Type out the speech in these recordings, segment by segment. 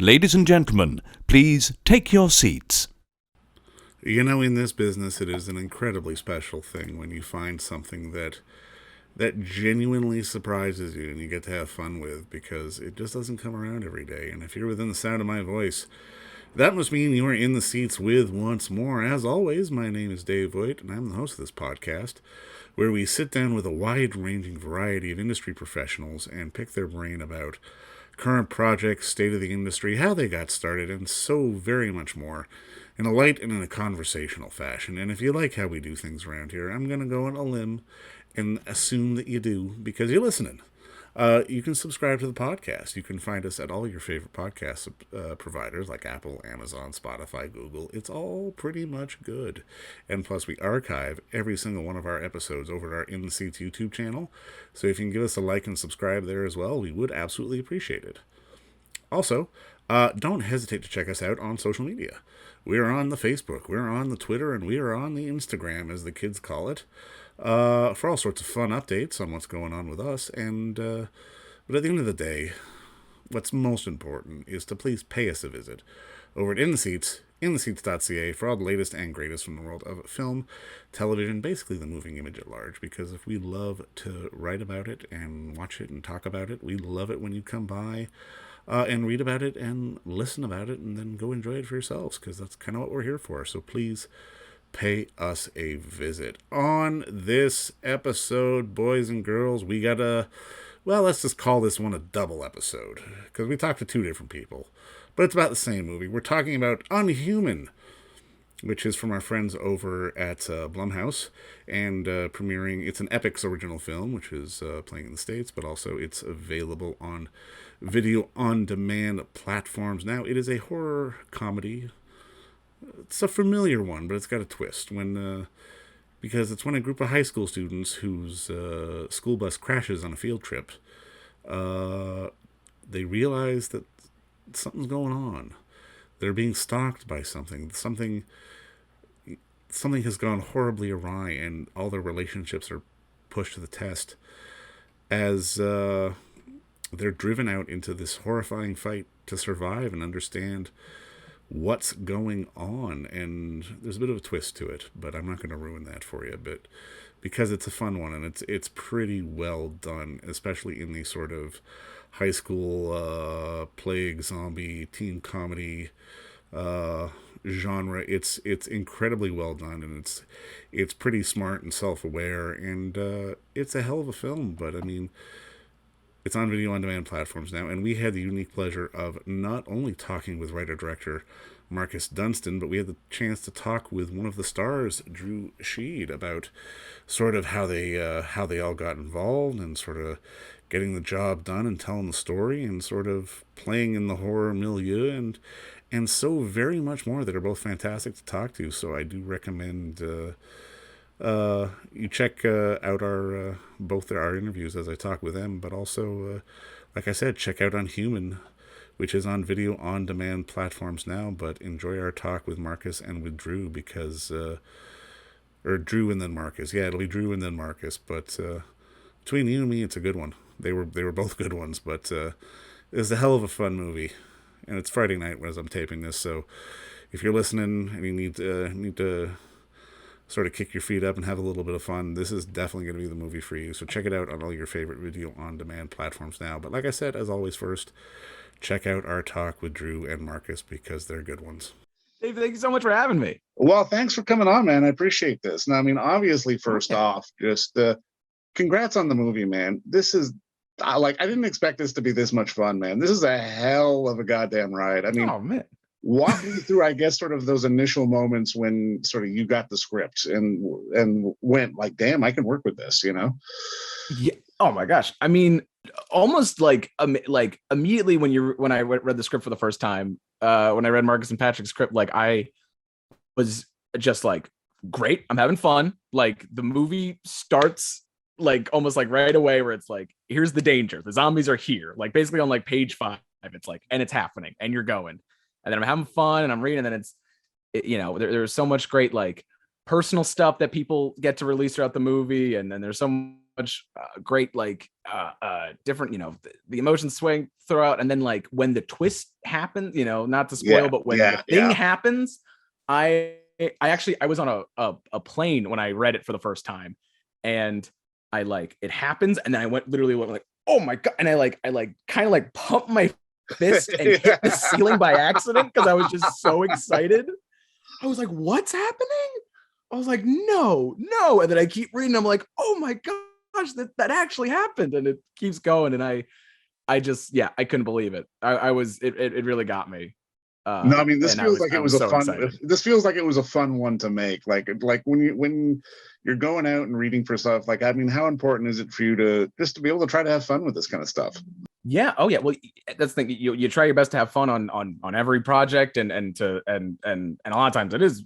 Ladies and gentlemen, please take your seats. You know, in this business, it is an incredibly special thing when you find something that genuinely surprises you and you get to have fun with, because it just doesn't come around every day. And if you're within the sound of my voice, that must mean you are in the seats with once more. As always, my name is Dave Voigt, and I'm the host of this podcast, where we sit down with a wide-ranging variety of industry professionals and pick their brain about current projects, state of the industry, how they got started, and so very much more, in a light and in a conversational fashion. And if you like how we do things around here, I'm going to go on a limb and assume that you do, because you're listening. You can subscribe to the podcast. You can find us at all your favorite podcast providers like Apple, Amazon, Spotify, Google. It's all pretty much good. And plus, we archive every single one of our episodes over at our In the Seats YouTube channel. So if you can give us a like and subscribe there as well, we would absolutely appreciate it. Also, don't hesitate to check us out on social media. We're on the Facebook, we're on the Twitter, and we are on the Instagram, as the kids call it, for all sorts of fun updates on what's going on with us. And but at the end of the day, what's most important is to please pay us a visit over at In the Seats, intheseats.ca, for all the latest and greatest from the world of film, television, basically the moving image at large. Because if we love to write about it and watch it and talk about it, we love it when you come by and read about it and listen about it and then go enjoy it for yourselves, because that's kind of what we're here for. So please pay us a visit. On this episode, boys and girls, we got let's just call this one a double episode, because we talked to two different people, but it's about the same movie. We're talking about Unhuman, which is from our friends over at Blumhouse, and premiering. It's an EPIX original film, which is playing in the States, but also it's available on video on demand platforms now. It is a horror comedy. It's a familiar one, but it's got a twist because it's when a group of high school students whose school bus crashes on a field trip, they realize that something's going on. They're being stalked by something. Something has gone horribly awry, and all their relationships are pushed to the test as they're driven out into this horrifying fight to survive and understand what's going on. And there's a bit of a twist to it, but I'm not going to ruin that for you, but because it's a fun one, and it's pretty well done, especially in the sort of high school plague zombie teen comedy genre. It's incredibly well done, and it's pretty smart and self-aware, and it's a hell of a film. But I mean, it's on video on demand platforms now, and we had the unique pleasure of not only talking with writer-director Marcus Dunston, but we had the chance to talk with one of the stars, Drew Scheid, about sort of how they all got involved, and sort of getting the job done and telling the story, and sort of playing in the horror milieu, and so very much more, that are both fantastic to talk to. So I do recommend you check out our both our interviews as I talk with them, but also, like I said, check out Unhuman, which is on video on demand platforms now. But enjoy our talk with Marcus and with Drew, because or Drew and then Marcus. Yeah, it'll be Drew and then Marcus. But between you and me, it's a good one. They were both good ones, but it was a hell of a fun movie, and it's Friday night as I'm taping this. So if you're listening and you need to sort of kick your feet up and have a little bit of fun, this is definitely going to be the movie for you. So check it out on all your favorite video on demand platforms now. But like I said, as always, first, check out our talk with Drew and Marcus, because they're good ones. Dave, thank you so much for having me. Well, thanks for coming on, man. I appreciate this. Now, I mean, obviously, first off, just congrats on the movie, man. This is I didn't expect this to be this much fun, man. This is a hell of a goddamn ride. I mean, oh man, walk me through, I guess, sort of those initial moments when sort of you got the script and went like, damn, I can work with this, you know? Yeah. Oh my gosh. I mean, almost like immediately when I read the script for the first time, when I read Marcus and Patrick's script, like I was just like, great, I'm having fun. Like the movie starts like almost like right away, where it's like, here's the danger. The zombies are here. Like basically on like page 5, it's like, and it's happening, and you're going. And then I'm having fun and I'm reading, and then there's so much great like personal stuff that people get to release throughout the movie. And then there's so much great like different, the emotions swing throughout, and then like when the twist happens, not to spoil, but when the thing happens, I was on a plane when I read it for the first time, and it happens, and then I went like, oh my god, and I kind of like pumped my fist and hit the ceiling by accident because I was just so excited. I was like, what's happening? I was like, no. And then I keep reading. I'm like, oh my gosh, that actually happened. And it keeps going. And I just, I couldn't believe it. It really got me. No, I mean, this feels like it was a fun. This feels like it was a fun one to make. Like when you're going out and reading for stuff. Like, I mean, how important is it for you to just to be able to try to have fun with this kind of stuff? Yeah. Oh yeah. Well, that's the thing. You try your best to have fun on every project, and a lot of times it is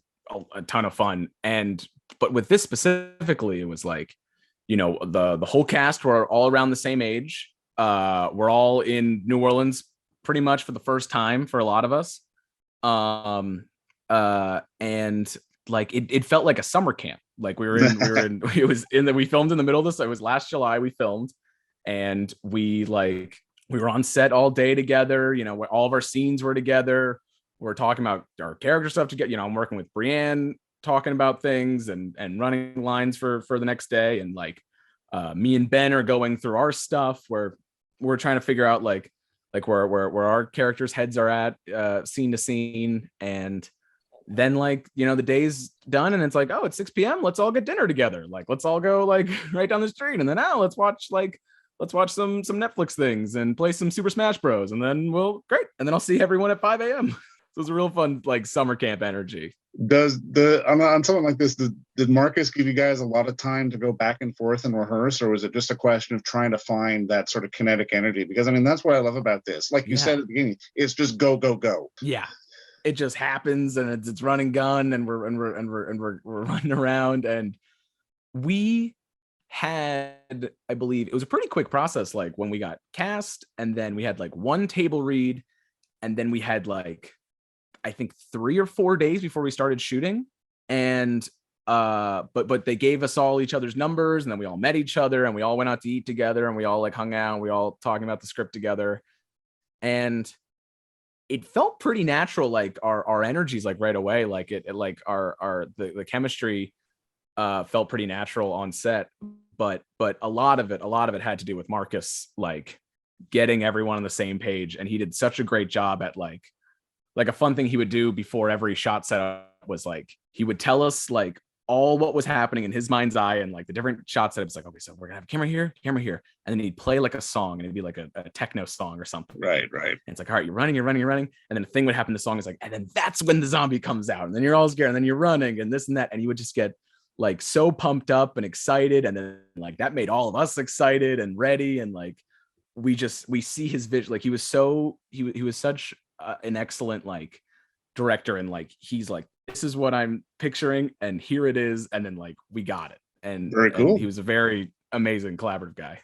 a ton of fun. But with this specifically, it was like, the whole cast were all around the same age. We're all in New Orleans pretty much for the first time for a lot of us. And like it felt like a summer camp. Like we filmed in the middle of this. It was last July we filmed, and we were on set all day together, where all of our scenes were together. We're talking about our character stuff together. I'm working with Brienne, talking about things and running lines for the next day. And me and Ben are going through our stuff where we're trying to figure out like where our characters' heads are at, scene to scene. And then the day's done and it's like, oh, it's 6 p.m. Let's all get dinner together. Let's all go right down the street. And then let's watch some Netflix things and play some Super Smash Bros. And then great. And then I'll see everyone at 5 a.m. So it's a real fun summer camp energy. Does on something like this, did Marcus give you guys a lot of time to go back and forth and rehearse, or was it just a question of trying to find that sort of kinetic energy? Because I mean, that's what I love about this. Like you said at the beginning, it's just go, go, go. Yeah. It just happens, and it's run and gun, and we're running around. And we had, I believe it was a pretty quick process, when we got cast, and then we had one table read, and then we had I think 3 or 4 days before we started shooting. And but they gave us all each other's numbers, and then we all met each other, and we all went out to eat together, and we all hung out, and we all talking about the script together. And it felt pretty natural, our energies right away, the chemistry felt pretty natural on set. But a lot of it had to do with Marcus getting everyone on the same page, and he did such a great job at a fun thing he would do before every shot setup was he would tell us all what was happening in his mind's eye, and the different shot setups. Okay, so we're gonna have camera here, and then he'd play a song, and it'd be a techno song or something. Right. And it's all right, you're running, and then a thing would happen. The song is and then that's when the zombie comes out, and then you're all scared, and then you're running, and this and that, and you would just get so pumped up and excited, and then that made all of us excited and ready, and we see his vision. He was such an excellent director, and he's this is what I'm picturing, and here it is, and then we got it. And very cool. And he was a very amazing collaborative guy.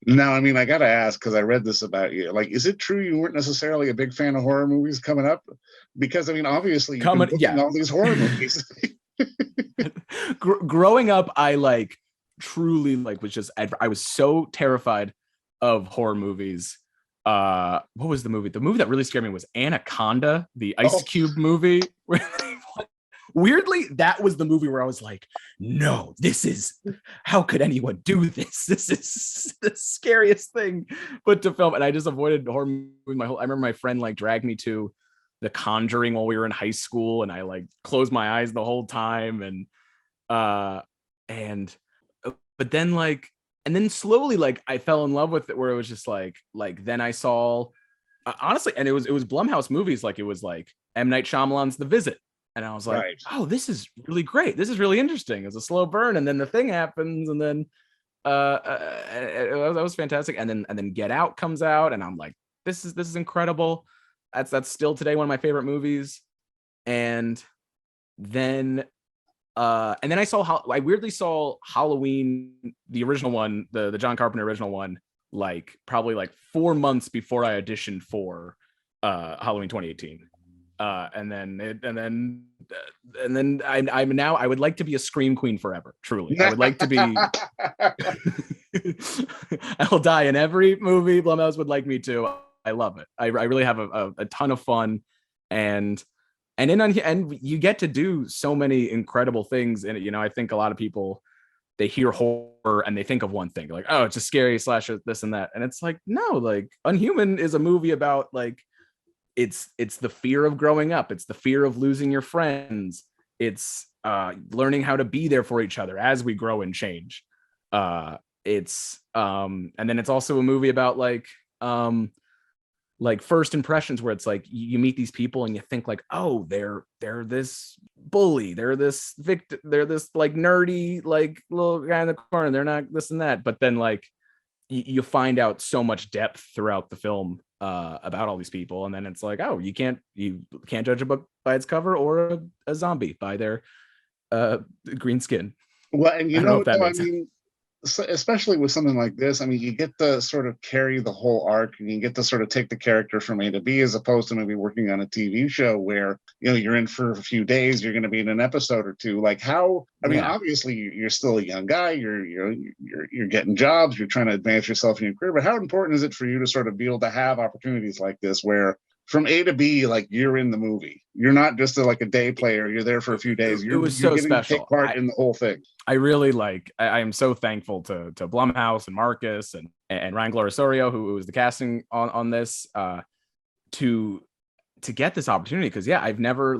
Now, I mean, I gotta ask, because I read this about you. Is it true you weren't necessarily a big fan of horror movies coming up? Because I mean, obviously, you've been booking all these horror movies. Growing up, I truly was just I was so terrified of horror movies. What was the movie? The movie that really scared me was Anaconda, the Ice Cube movie. Weirdly, that was the movie where I was no, how could anyone do this? This is the scariest thing but to film. And I just avoided horror movies I remember my friend dragged me to The Conjuring while we were in high school, and I closed my eyes the whole time. But then and then slowly I fell in love with it, where it was just then I saw honestly, and it was Blumhouse movies, it was M. Night Shyamalan's The Visit, and I was oh, this is really great, this is really interesting. It's a slow burn, and then the thing happens, and then that was fantastic. And then Get Out comes out, and I'm this is incredible. That's still today one of my favorite movies. And then I weirdly saw Halloween, the original one, the John Carpenter original one, probably 4 months before I auditioned for Halloween 2018. And then I'm now, I would like to be a scream queen forever. Truly, I would like to be. I'll die in every movie Blumhouse would like me to. I love it. I really have a ton of fun, and and you get to do so many incredible things. And I think a lot of people, they hear horror and they think of one thing, like, oh, it's a scary slasher, this and that. And it's like, no, like Unhuman is a movie about like, it's the fear of growing up. It's the fear of losing your friends. It's learning how to be there for each other as we grow and change. And then it's also a movie about like first impressions, where it's like you meet these people and you think like, oh, they're this bully, they're this victim, they're this like nerdy like little guy in the corner, they're not this and that. But then like you find out so much depth throughout the film about all these people, and then it's like, oh, you can't judge a book by its cover or a zombie by their green skin. Well, and especially with something like this, I mean, you get to sort of carry the whole arc, and you get to sort of take the character from A to B, as opposed to maybe working on a TV show where, you're in for a few days, you're going to be in an episode or two. Like obviously you're still a young guy, you're getting jobs, you're trying to advance yourself in your career, but how important is it for you to sort of be able to have opportunities like this where from A to B, like you're in the movie, you're not just a day player, you're there for a few days, it was so special. Take part in the whole thing. I really I am so thankful to Blumhouse and Marcus and Ryan Glorisorio, who was the casting on this, to get this opportunity. Because I've never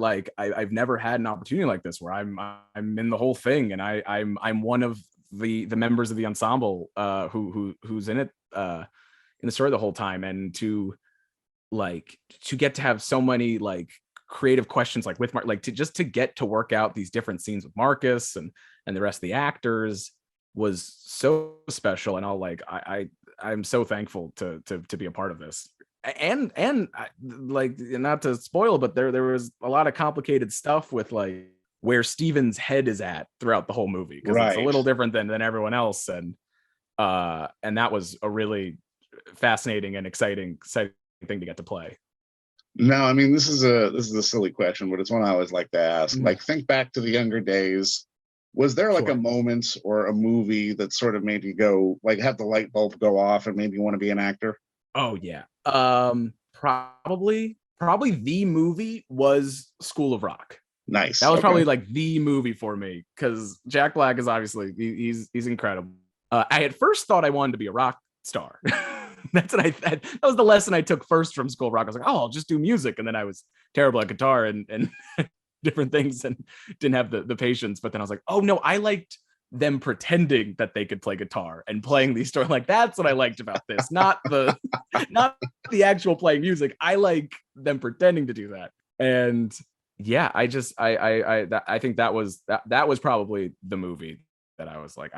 had an opportunity like this where I'm in the whole thing, and I'm one of the members of the ensemble who's in it in the story the whole time, and to get to have so many like creative questions like with Mark, like to get to work out these different scenes with Marcus and the rest of the actors was so special. And I'm so thankful to be a part of this. And like, not to spoil, but there was a lot of complicated stuff with like where Steven's head is at throughout the whole movie, because it's a little different than everyone else, and that was a really fascinating and exciting thing to get to play. No, I mean, this is a silly question, but it's one I always like to ask. Mm-hmm. Like, think back to the younger days. Was there like a moment or a movie that sort of made you go, like, have the light bulb go off and made you want to be an actor? Oh yeah. Probably the movie was School of Rock. Nice. That was probably like the movie for me, because Jack Black is obviously he's incredible. I at first thought I wanted to be a rock star. That's what that was the lesson I took first from School of Rock. I was like, oh, I'll just do music. And then I was terrible at guitar and different things and didn't have the patience. But then I was like, oh no, I liked them pretending that they could play guitar and playing these stories. Like, that's what I liked about this, not the actual playing music. I like them pretending to do that. And yeah, I think that was probably the movie that I was like,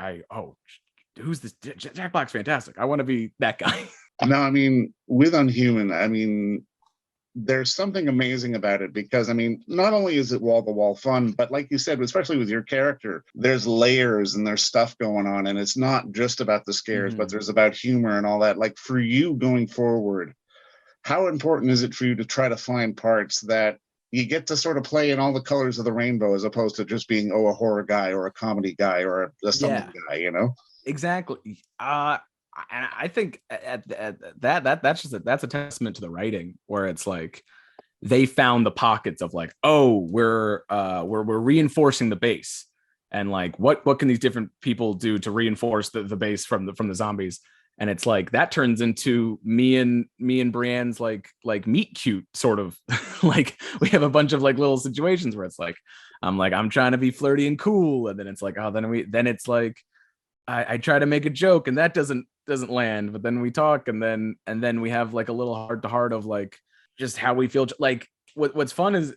who's this? Jack Black's fantastic. I want to be that guy. No, I mean, with Unhuman, I mean, there's something amazing about it, because I mean, not only is it wall-to-wall fun, but like you said, especially with your character, there's layers and there's stuff going on, and it's not just about the scares, but there's about humor and all that. Like, for you going forward, how important is it for you to try to find parts that you get to sort of play in all the colors of the rainbow, as opposed to just being, a horror guy or a comedy guy or a something guy, Exactly. And I think that's a testament to the writing, where it's like they found the pockets of like, oh, we're reinforcing the base, and like what can these different people do to reinforce the base from the zombies. And it's like that turns into me and Brienne's like meet cute sort of like, we have a bunch of like little situations where it's like I'm trying to be flirty and cool, and then it's like, oh, then it's like I try to make a joke and that doesn't land, but then we talk, and then we have like a little heart to heart of like just how we feel. Like what's fun is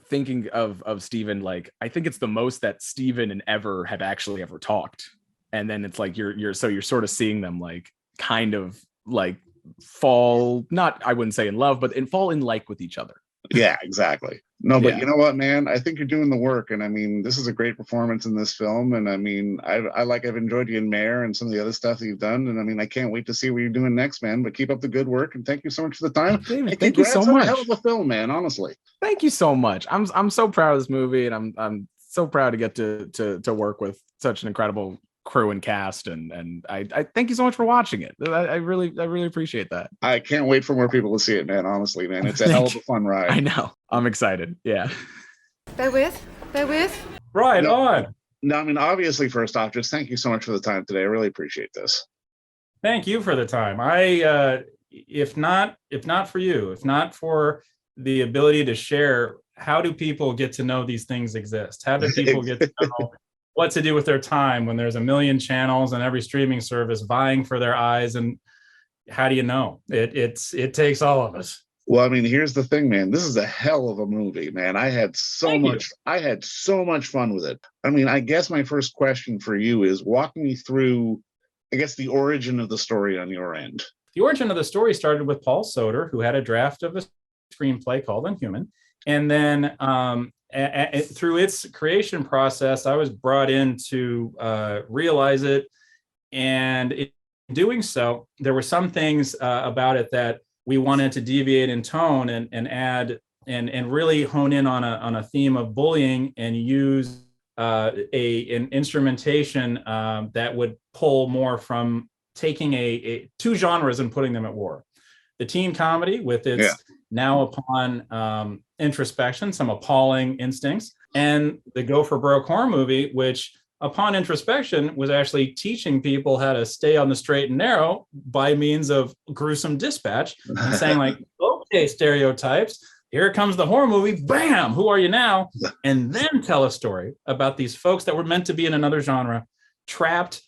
thinking of Steven, like I think it's the most that Steven and Ever have actually ever talked. And then it's like you're sort of seeing them like kind of like fall, not, I wouldn't say in love, but fall in like with each other. Yeah, exactly. No, but you know what, man? I think you're doing the work. And I mean, this is a great performance in this film. And I mean, I've enjoyed you in Mayor and some of the other stuff that you've done. And I mean, I can't wait to see what you're doing next, man. But keep up the good work. And thank you so much for the time. David, thank you so much. Hell of a film, man, honestly. Thank you so much. I'm so proud of this movie. And I'm so proud to get to work with such an incredible crew and cast, and I thank you so much for watching it. I really appreciate that. I can't wait for more people to see it, man. Honestly, man, it's a hell of a fun ride. I know. I'm excited. Yeah. Bear with. Right No. on. No, I mean, obviously, first off, just thank you so much for the time today. I really appreciate this. Thank you for the time. If not for you, if not for the ability to share, how do people get to know these things exist? How do people get to know what to do with their time when there's a million channels and every streaming service vying for their eyes? And how do you know? It takes all of us. Well, I mean, here's the thing, man. This is a hell of a movie, man. I had so much fun with it. I mean, I guess my first question for you is walk me through, I guess, the origin of the story on your end. The origin of the story started with Paul Soter, who had a draft of a screenplay called Unhuman. And then through its creation process, I was brought in to realize it. And in doing so, there were some things about it that we wanted to deviate in tone and add and really hone in on a theme of bullying and use an instrumentation that would pull more from taking two genres and putting them at war. The teen comedy with its now upon introspection, some appalling instincts, and the Go for Broke horror movie, which upon introspection was actually teaching people how to stay on the straight and narrow by means of gruesome dispatch and saying like, okay, stereotypes, here comes the horror movie, bam, who are you now? And then tell a story about these folks that were meant to be in another genre, trapped,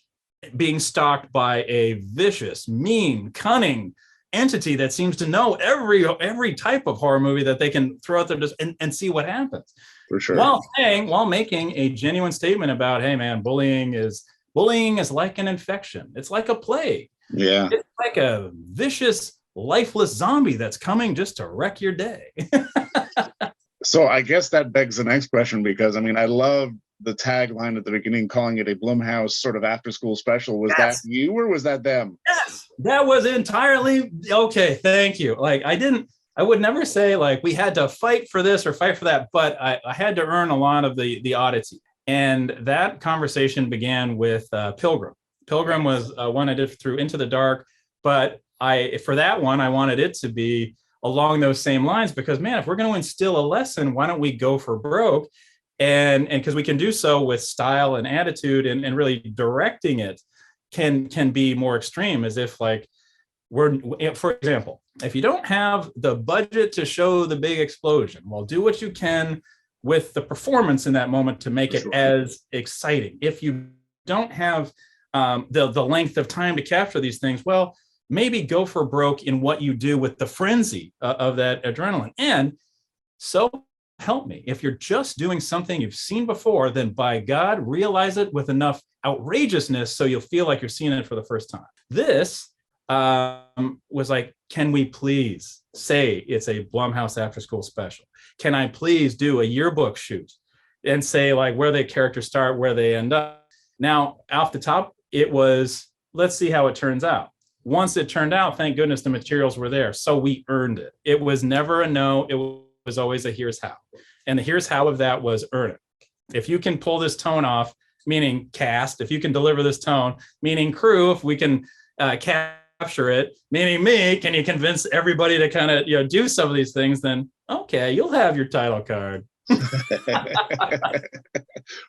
being stalked by a vicious, mean, cunning entity that seems to know every type of horror movie that they can throw out there and see what happens. For sure. While making a genuine statement about, hey man, bullying is like an infection. It's like a plague. Yeah. It's like a vicious, lifeless zombie that's coming just to wreck your day. So I guess that begs the next question, because I mean, I love the tagline at the beginning, calling it a Blumhouse sort of after school special. Was that you or was that them? Yes, that was entirely okay. Thank you. Like I would never say like we had to fight for this or fight for that, but I had to earn a lot of the oddity. And that conversation began with Pilgrim. Pilgrim was one I did through Into the Dark, but for that one, I wanted it to be along those same lines because, man, if we're going to instill a lesson, why don't we go for broke? And because we can do so with style and attitude and really directing it can be more extreme, as if like for example, if you don't have the budget to show the big explosion, well, do what you can with the performance in that moment to make it as exciting. If you don't have the length of time to capture these things, well, maybe go for broke in what you do with the frenzy of that adrenaline. And so help me, if you're just doing something you've seen before, then by God, realize it with enough outrageousness so you'll feel like you're seeing it for the first time. This was like, can we please say it's a Blumhouse after school special? Can I please do a yearbook shoot and say like where the characters start, where they end up? Now, off the top, it was, let's see how it turns out. Once it turned out, thank goodness the materials were there. So we earned it. It was never a no. It was always a here's how. And the here's how of that was earn it. If you can pull this tone off, meaning cast, if you can deliver this tone, meaning crew, if we can capture it, meaning me, can you convince everybody to kind of do some of these things, then okay, you'll have your title card.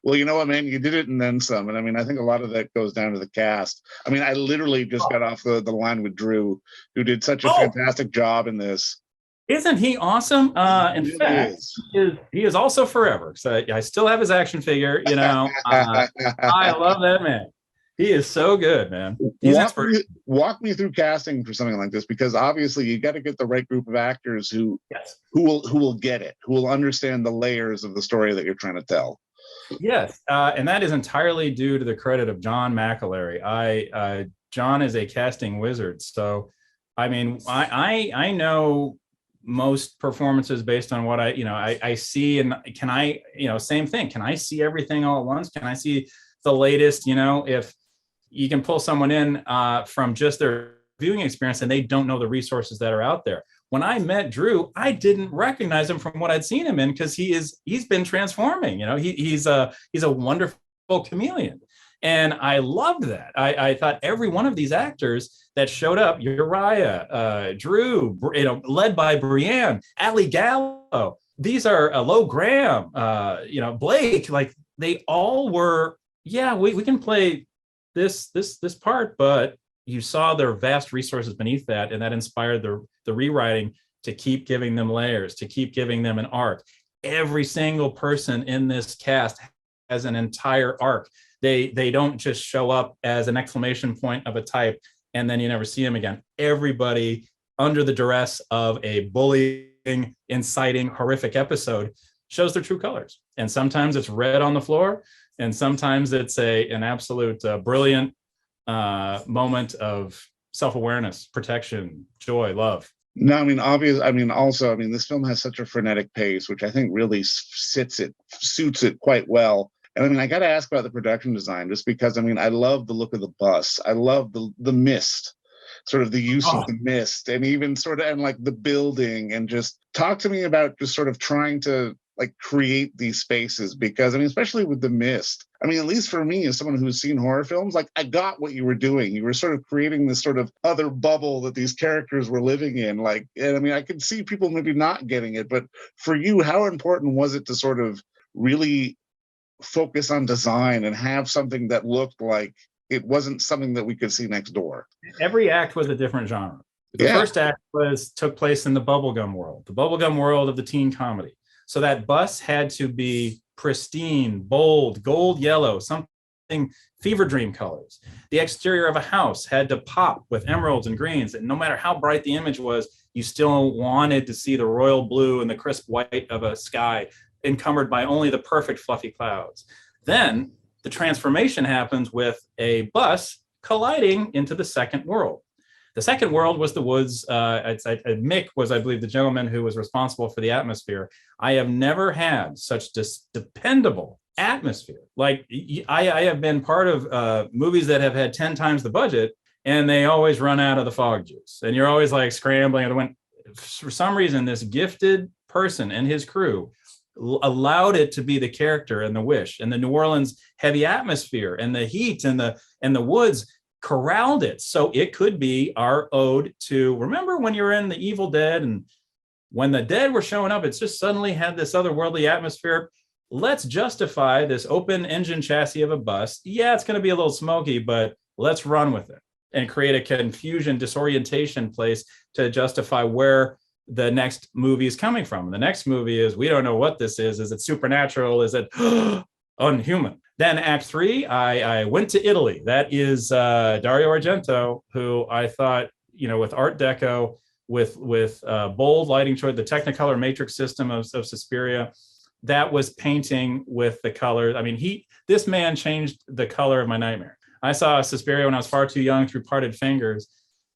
Well, you know what, man, you did it and then some. And I mean, I think a lot of that goes down to the cast. I mean, I literally just got off the line with Drew, who did such a fantastic job in this. Isn't he awesome? In fact, he is also forever. So I still have his action figure, I love that man. He is so good, man. Walk me through casting for something like this, because obviously you got to get the right group of actors who will get it, who will understand the layers of the story that you're trying to tell. Yes, and that is entirely due to the credit of John McAlery. John is a casting wizard. So, I mean, I know most performances based on what I see, and can I, same thing. Can I see everything all at once? Can I see the latest? If you can pull someone in from just their viewing experience and they don't know the resources that are out there. When I met Drew, I didn't recognize him from what I'd seen him in, because he's been transforming. He's a wonderful chameleon. And I loved that. I thought every one of these actors that showed up, Uriah, Drew, led by Brienne, Ali Gallo, these are Lo Graham, Blake, like they all were, we can play this part, but you saw their vast resources beneath that, and that inspired the rewriting to keep giving them layers, to keep giving them an arc. Every single person in this cast has an entire arc. They don't just show up as an exclamation point of a type and then you never see them again. Everybody, under the duress of a bullying, inciting, horrific episode, shows their true colors. And sometimes it's red on the floor, and sometimes it's an absolute brilliant moment of self-awareness, protection, joy, love. No, I mean, this film has such a frenetic pace, which I think really suits it quite well. And I mean, I got to ask about the production design, just because, I mean, I love the look of the bus. I love the mist, sort of the use of the mist, and even sort of, and like the building, and just talk to me about just sort of trying to like create these spaces, because I mean, especially with the mist, I mean, at least for me, as someone who's seen horror films, like I got what you were doing. You were sort of creating this sort of other bubble that these characters were living in. Like, and I mean, I could see people maybe not getting it, but for you, how important was it to sort of really focus on design and have something that looked like it wasn't something that we could see next door? Every act was a different genre. The first act took place in the bubblegum world of the teen comedy. So that bus had to be pristine, bold, gold yellow, something fever dream colors. The exterior of a house had to pop with emeralds and greens, and no matter how bright the image was, you still wanted to see the royal blue and the crisp white of a sky encumbered by only the perfect fluffy clouds. Then the transformation happens with a bus colliding into the second world. The second world was the woods. Mick was, I believe, the gentleman who was responsible for the atmosphere. I have never had such dependable atmosphere. Like I have been part of movies that have had 10 times the budget, and they always run out of the fog juice. And you're always like scrambling. And when, for some reason, this gifted person and his crew allowed it to be the character and the wish, and the New Orleans heavy atmosphere and the heat and the woods corralled it so it could be our ode to, remember when you were in the Evil Dead, and when the dead were showing up, it's just suddenly had this otherworldly atmosphere. Let's justify this open engine chassis of a bus. Yeah, it's going to be a little smoky, but let's run with it and create a confusion, disorientation place to justify where the next movie is coming from. The next movie is, we don't know what this is. Is it supernatural? Is it Unhuman? Then Act 3, I went to Italy. That is Dario Argento, who I thought, with Art Deco, with bold lighting choice, the Technicolor matrix system of Suspiria, that was painting with the colors. I mean, this man changed the color of my nightmare. I saw Suspiria when I was far too young through Parted Fingers,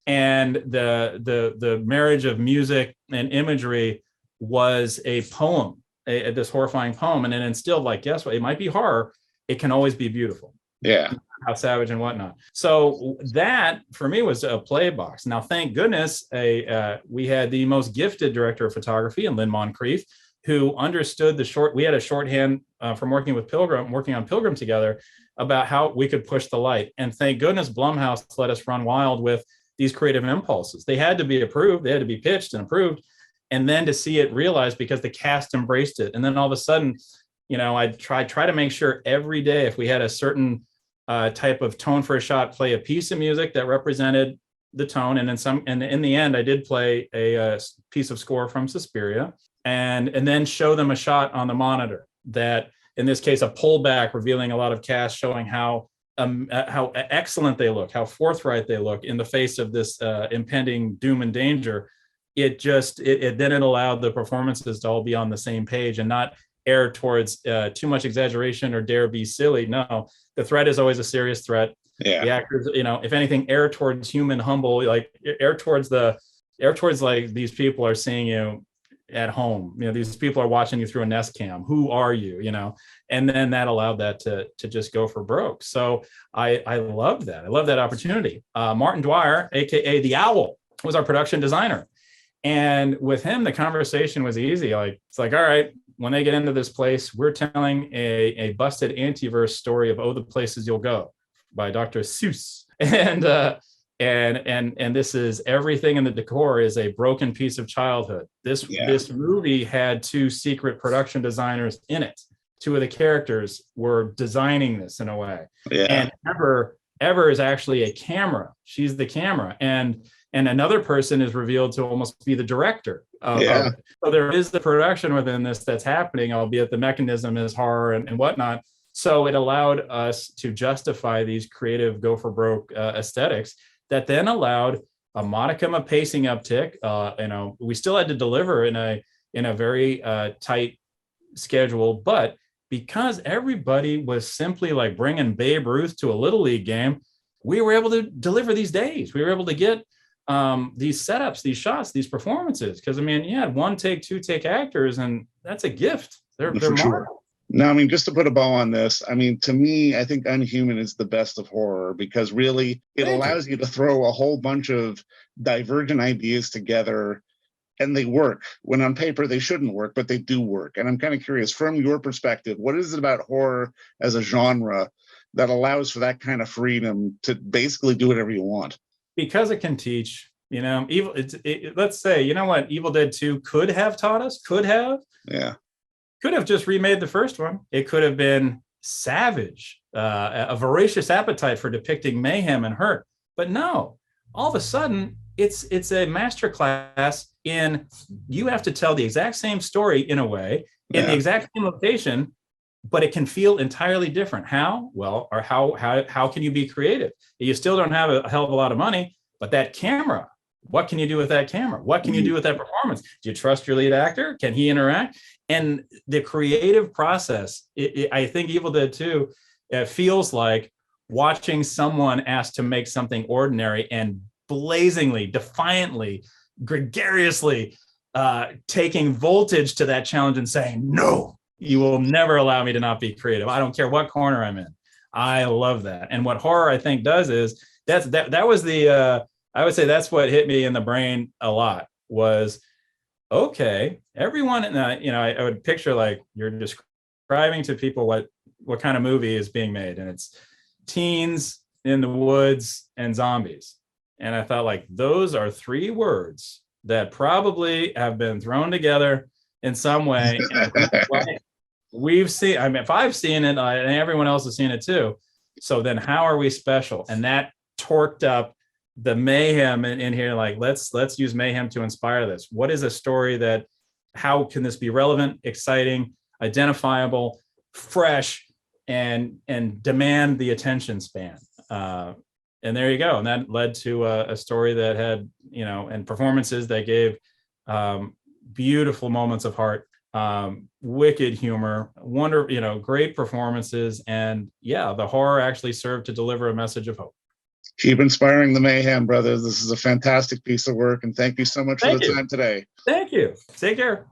and the marriage of music and imagery was a poem, this horrifying poem, and it instilled, like, guess what? It might be horror. It can always be beautiful. Yeah. How savage and whatnot. So that for me was a play box. Now, thank goodness, we had the most gifted director of photography in Lynn Moncrief, who understood we had a shorthand from working on Pilgrim together about how we could push the light. And thank goodness Blumhouse let us run wild with these creative impulses. They had to be approved. They had to be pitched and approved. And then to see it realized because the cast embraced it. And then all of a sudden, I try to make sure every day, if we had a certain type of tone for a shot, play a piece of music that represented the tone. And in the end, I did play a piece of score from Suspiria, and then show them a shot on the monitor that, in this case, a pullback revealing a lot of cast, showing how excellent they look, how forthright they look in the face of this impending doom and danger. It allowed the performances to all be on the same page and not err towards too much exaggeration or dare be silly. No, the threat is always a serious threat. Yeah. The actors, if anything, err towards human, humble, like err towards like, these people are seeing you at home. These people are watching you through a Nest Cam. Who are you? And then that allowed that to just go for broke. So I loved that. I love that opportunity. Martin Dwyer, aka the Owl, was our production designer. And with him, the conversation was easy. It's like, all right, when they get into this place, we're telling a busted antiverse story of Oh, the Places You'll Go by Dr. Seuss. And this is everything in the decor is a broken piece of childhood. This movie had 2 secret production designers in it. 2 of the characters were designing this in a way. Yeah. And Ever is actually a camera. She's the camera. And another person is revealed to almost be the director. So there is the production within this that's happening, albeit the mechanism is horror and whatnot. So it allowed us to justify these creative go for broke aesthetics that then allowed a modicum of pacing uptick. We still had to deliver in a very tight schedule, but because everybody was simply like bringing Babe Ruth to a Little League game, we were able to deliver these days. We were able to get these setups, these shots, these performances. Because I mean, you had 1 take, 2 take actors, and that's a gift. They're sure. No, I mean, just to put a bow on this, I mean, to me, I think Unhuman is the best of horror because really it allows you to throw a whole bunch of divergent ideas together, and they work. When on paper they shouldn't work, but they do work. And I'm kind of curious, from your perspective, what is it about horror as a genre that allows for that kind of freedom to basically do whatever you want? Because it can teach, let's say, you know what Evil Dead 2 could have taught us, could have just remade the first one. It could have been savage, a voracious appetite for depicting mayhem and hurt. But no, all of a sudden, it's a masterclass in you have to tell the exact same story in a way, in the exact same location, but it can feel entirely different. How? Well, or how can you be creative? You still don't have a hell of a lot of money, but that camera, what can you do with that camera? What can you do with that performance? Do you trust your lead actor? Can he interact? And the creative process, I think Evil Dead 2 feels like watching someone asked to make something ordinary and blazingly, defiantly, gregariously taking voltage to that challenge and saying, no, you will never allow me to not be creative. I don't care what corner I'm in. I love that. And what horror, I think, does is that was the, I would say that's what hit me in the brain a lot was, okay, everyone, I would picture like you're describing to people what kind of movie is being made. And it's teens in the woods and zombies. And I thought like, those are 3 words that probably have been thrown together in some way. We've seen, I mean, if I've seen it and everyone else has seen it too. So then how are we special? And that torqued up the mayhem in here. Like, let's use mayhem to inspire this. What is a story that, how can this be relevant, exciting, identifiable, fresh, and demand the attention span? And there you go. And that led to a story that had, and performances that gave beautiful moments of heart, wicked humor, great performances. And the horror actually served to deliver a message of hope. Keep inspiring the mayhem, brothers. This is a fantastic piece of work. And thank you so much for the time today. Thank you. Take care.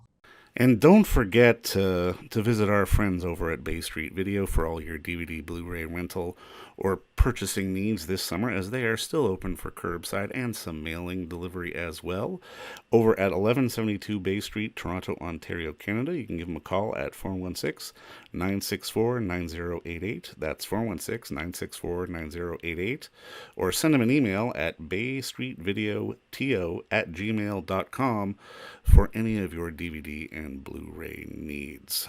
And don't forget to visit our friends over at Bay Street Video for all your DVD, Blu-ray rental, or purchasing needs this summer, as they are still open for curbside and some mailing delivery as well. Over at 1172 Bay Street, Toronto, Ontario, Canada, you can give them a call at 416-964-9088. That's 416-964-9088. Or send them an email at baystreetvideoto@gmail.com for any of your DVD and Blu-ray needs.